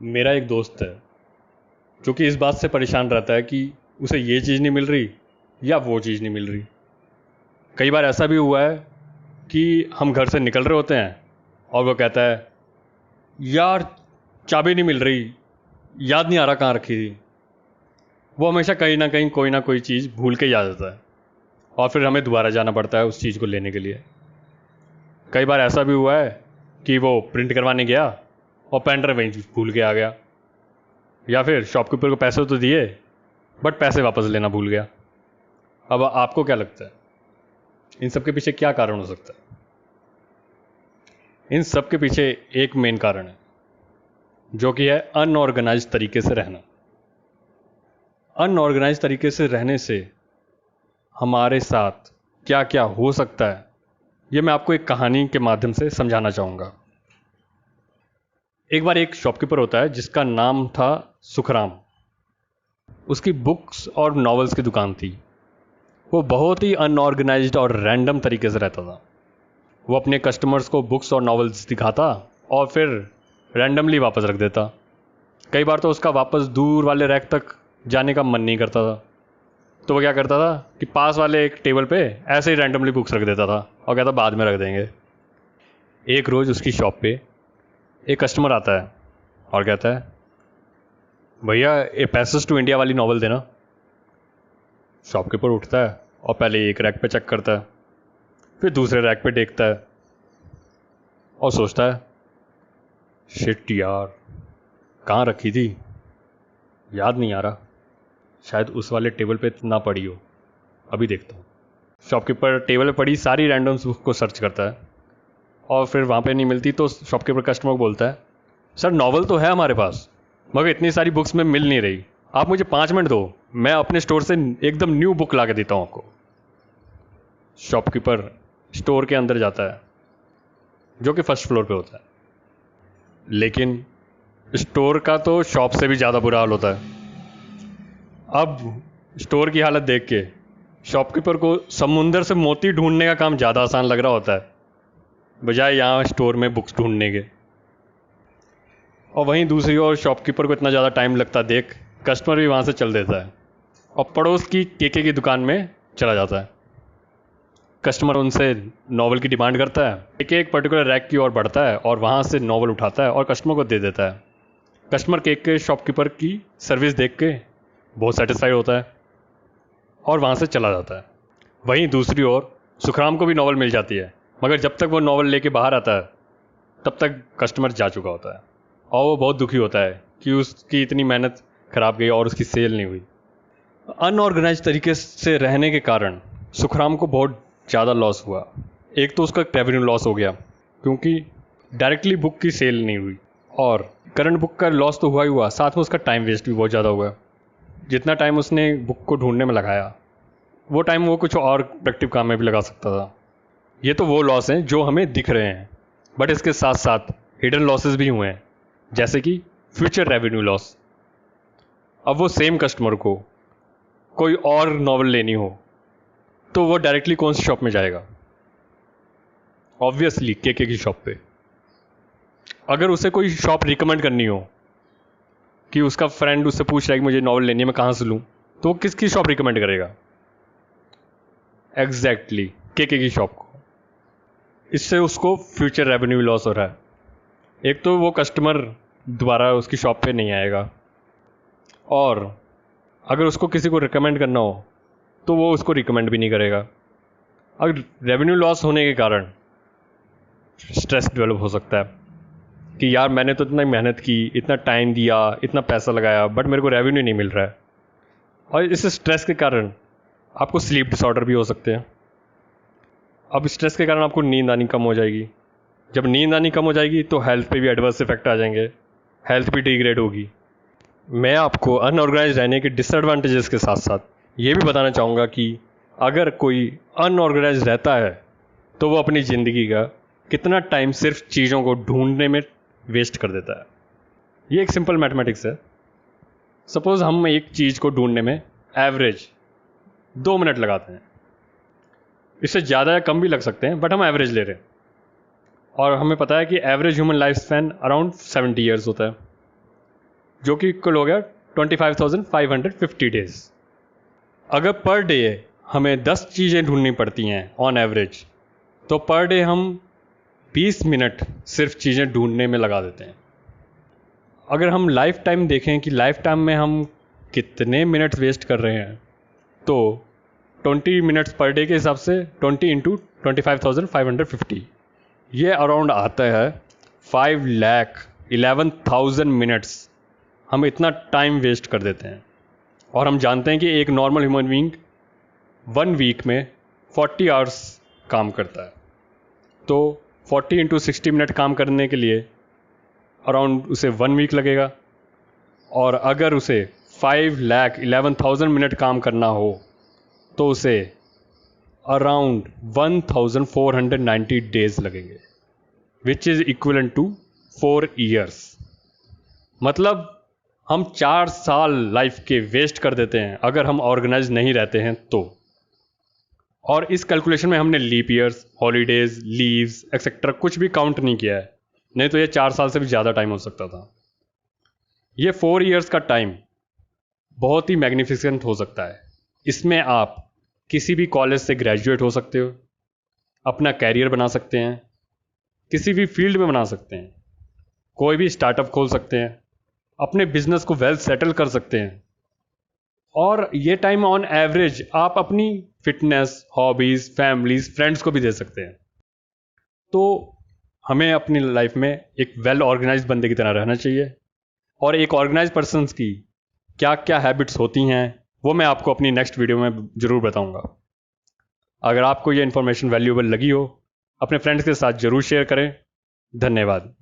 मेरा एक दोस्त है जो कि इस बात से परेशान रहता है कि उसे ये चीज़ नहीं मिल रही या वो चीज़ नहीं मिल रही। कई बार ऐसा भी हुआ है कि हम घर से निकल रहे होते हैं और वो कहता है, यार चाबी नहीं मिल रही, याद नहीं आ रहा कहाँ रखी थी। वो हमेशा कहीं ना कहीं कोई ना कोई चीज़ भूल के ही आ जाता है और फिर हमें दोबारा जाना पड़ता है उस चीज़ को लेने के लिए। कई बार ऐसा भी हुआ है कि वो प्रिंट करवाने गया और पेन ड्राइव वहीं भूल के आ गया, या फिर शॉपकीपर को पैसे तो दिए बट पैसे वापस लेना भूल गया। अब आपको क्या लगता है इन सब के पीछे क्या कारण हो सकता है? इन सब के पीछे एक मेन कारण है जो कि है अनऑर्गेनाइज तरीके से रहना। अनऑर्गेनाइज तरीके से रहने से हमारे साथ क्या क्या हो सकता है ये मैं आपको एक कहानी के माध्यम से समझाना चाहूँगा। एक बार एक शॉपकीपर होता है जिसका नाम था सुखराम। उसकी बुक्स और नॉवेल्स की दुकान थी। वो बहुत ही अनऑर्गेनाइज्ड और रैंडम तरीके से रहता था। वो अपने कस्टमर्स को बुक्स और नॉवेल्स दिखाता और फिर रैंडमली वापस रख देता। कई बार तो उसका वापस दूर वाले रैक तक जाने का मन नहीं करता था, तो वो क्या करता था कि पास वाले एक टेबल पे ऐसे ही रैंडमली बुक्स रख देता था और कहता बाद में रख देंगे। एक रोज़ उसकी शॉप पे एक कस्टमर आता है और कहता है, भैया ये पैसेज टू इंडिया वाली नॉवल देना। शॉपकीपर उठता है और पहले एक रैक पे चेक करता है, फिर दूसरे रैक पे देखता है और सोचता है, शिट यार कहाँ रखी थी, याद नहीं आ रहा, शायद उस वाले टेबल पे ना पड़ी हो, अभी देखता हूँ। शॉपकीपर टेबल पे पड़ी सारी रैंडम बुक को सर्च करता है और फिर वहाँ पे नहीं मिलती तो शॉपकीपर कस्टमर को बोलता है, सर नॉवल तो है हमारे पास मगर इतनी सारी बुक्स में मिल नहीं रही, आप मुझे 5 मिनट दो, मैं अपने स्टोर से एकदम न्यू बुक ला के देता हूँ आपको। शॉपकीपर स्टोर के अंदर जाता है जो कि फर्स्ट फ्लोर पे होता है, लेकिन स्टोर का तो शॉप से भी ज़्यादा बुरा हाल होता है। अब स्टोर की हालत देख के शॉपकीपर को समुंदर से मोती ढूंढने का काम ज़्यादा आसान लग रहा होता है बजाय यहाँ स्टोर में बुक्स ढूंढने के। और वहीं दूसरी ओर शॉपकीपर को इतना ज़्यादा टाइम लगता देख कस्टमर भी वहाँ से चल देता है और पड़ोस की केके की दुकान में चला जाता है। कस्टमर उनसे नॉवल की डिमांड करता है, एक पर्टिकुलर रैक की ओर बढ़ता है और वहाँ से नॉवल उठाता है और कस्टमर को दे देता है। कस्टमर केक के शॉपकीपर की सर्विस देख के बहुत सेटिस्फाइड होता है और वहाँ से चला जाता है। वहीं दूसरी ओर सुखराम को भी नॉवल मिल जाती है, मगर जब तक वो नॉवल लेके बाहर आता है तब तक कस्टमर जा चुका होता है और वो बहुत दुखी होता है कि उसकी इतनी मेहनत खराब गई और उसकी सेल नहीं हुई। अनऑर्गेनाइज तरीके से रहने के कारण सुखराम को बहुत ज़्यादा लॉस हुआ। एक तो उसका रेवेन्यू लॉस हो गया क्योंकि डायरेक्टली बुक की सेल नहीं हुई, और करंट बुक का लॉस तो हुआ ही हुआ, साथ में उसका टाइम वेस्ट भी बहुत ज़्यादा हुआ। जितना टाइम उसने बुक को ढूंढने में लगाया वो टाइम वो कुछ और प्रोडक्टिव काम में भी लगा सकता था। ये तो वो लॉस हैं जो हमें दिख रहे हैं, बट इसके साथ साथ हिडन लॉसेस भी हुए हैं, जैसे कि फ्यूचर रेवेन्यू लॉस। अब वो सेम कस्टमर को कोई और नॉवल लेनी हो तो वो डायरेक्टली कौन सी शॉप में जाएगा? ऑब्वियसली केके की शॉप पे। अगर उसे कोई शॉप रिकमेंड करनी हो कि उसका फ्रेंड उससे पूछ रहा है कि मुझे नॉवल लेनी है, मैं कहाँ से लूँ, तो वो किसकी शॉप रिकमेंड करेगा? एग्जैक्टली केके की शॉप को। इससे उसको फ्यूचर रेवेन्यू लॉस हो रहा है। एक तो वो कस्टमर दोबारा उसकी शॉप पे नहीं आएगा, और अगर उसको किसी को रिकमेंड करना हो तो वो उसको रिकमेंड भी नहीं करेगा। अगर रेवेन्यू लॉस होने के कारण स्ट्रेस डेवलप हो सकता है कि यार मैंने तो इतना मेहनत की, इतना टाइम दिया, इतना पैसा लगाया, बट मेरे को रेवेन्यू नहीं मिल रहा है। और इस स्ट्रेस के कारण आपको स्लीप डिसऑर्डर भी हो सकते हैं। अब स्ट्रेस के कारण आपको नींद आनी कम हो जाएगी। जब नींद आनी कम हो जाएगी तो हेल्थ पे भी एडवर्स इफेक्ट आ जाएंगे, हेल्थ भी डिग्रेड होगी। मैं आपको अनऑर्गेनाइज रहने के डिसएडवांटेजेस के साथ साथ ये भी बताना चाहूँगा कि अगर कोई अनऑर्गेनाइज रहता है तो वो अपनी ज़िंदगी का कितना टाइम सिर्फ चीज़ों को ढूंढने में वेस्ट कर देता है। ये एक सिंपल मैथमेटिक्स है। सपोज़ हम एक चीज़ को ढूंढने में एवरेज 2 मिनट लगाते हैं, इससे ज़्यादा या कम भी लग सकते हैं बट हम एवरेज ले रहे हैं, और हमें पता है कि average human life span around 70 years होता है। जो कि इक्वल हो गया 25,550 डेज। अगर पर डे हमें 10 चीज़ें ढूंढनी पड़ती हैं ऑन एवरेज, तो पर डे हम 20 मिनट सिर्फ चीज़ें ढूंढने में लगा देते हैं। अगर हम लाइफ टाइम देखें कि लाइफ टाइम में हम कितने मिनट्स वेस्ट कर रहे हैं, तो 20 मिनट्स पर डे के हिसाब से 20 इंटू 25,550 ये अराउंड आता है 5,11,000 मिनट्स। हम इतना टाइम वेस्ट कर देते हैं। और हम जानते हैं कि एक नॉर्मल ह्यूमन बीइंग 1 वीक में 40 आवर्स काम करता है, तो 40 इंटू 60 मिनट काम करने के लिए अराउंड उसे 1 वीक लगेगा। और अगर उसे 5,11,000 मिनट काम करना हो तो उसे अराउंड 1,490 डेज लगेंगे, which is equivalent to 4 years. मतलब हम 4 साल लाइफ के वेस्ट कर देते हैं अगर हम ऑर्गेनाइज नहीं रहते हैं तो। और इस कैलकुलेशन में हमने leap years, holidays, leaves etcetera कुछ भी काउंट नहीं किया है, नहीं तो ये 4 साल से भी ज़्यादा टाइम हो सकता था। ये 4 ईयर्स का टाइम बहुत ही मैग्निफिसेंट हो सकता है। इसमें आप किसी भी कॉलेज से ग्रेजुएट हो सकते हो, अपना कैरियर बना सकते हैं, किसी भी फील्ड में बना सकते हैं, कोई भी स्टार्टअप खोल सकते हैं, अपने बिजनेस को वेल सेटल कर सकते हैं। और ये टाइम ऑन एवरेज आप अपनी फिटनेस, हॉबीज़, फैमिलीज, फ्रेंड्स को भी दे सकते हैं। तो हमें अपनी लाइफ में एक वेल ऑर्गेनाइज्ड बंदे की तरह रहना चाहिए। और एक ऑर्गेनाइज पर्सन्स की क्या क्या हैबिट्स होती हैं वो मैं आपको अपनी नेक्स्ट वीडियो में ज़रूर बताऊंगा। अगर आपको ये इन्फॉर्मेशन वैल्यूएबल लगी हो, अपने फ्रेंड्स के साथ ज़रूर शेयर करें। धन्यवाद।